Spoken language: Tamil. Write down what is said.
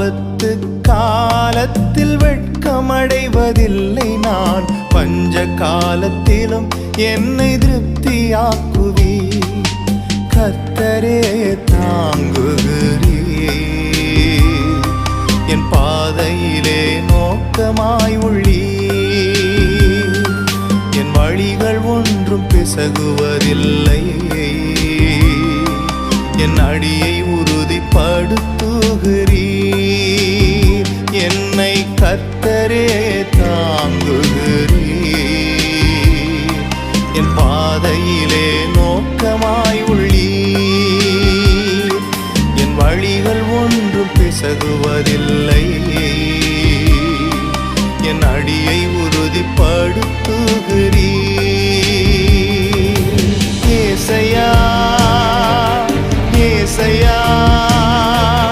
ஆபத்து காலத்தில் வெட்கமடைவதில்லை நான். பஞ்ச காலத்திலும் என்னை திருப்தியாக்குவி. கர்த்தரே தாங்குகிறீர், என் பாதையிலே நோக்கமாய் உள்ளீர். என் வழிகள் ஒன்றும் பிசகுவதில்லை, என் அடியை உறுதிப்படுத்துகிறீர். என்னை கர்த்தரே தாங்குகிறீர், என் பாதையிலே நோக்கமாய் உள்ளீர். என் வழிகள் ஒன்றும் பிசகுவதில்லை.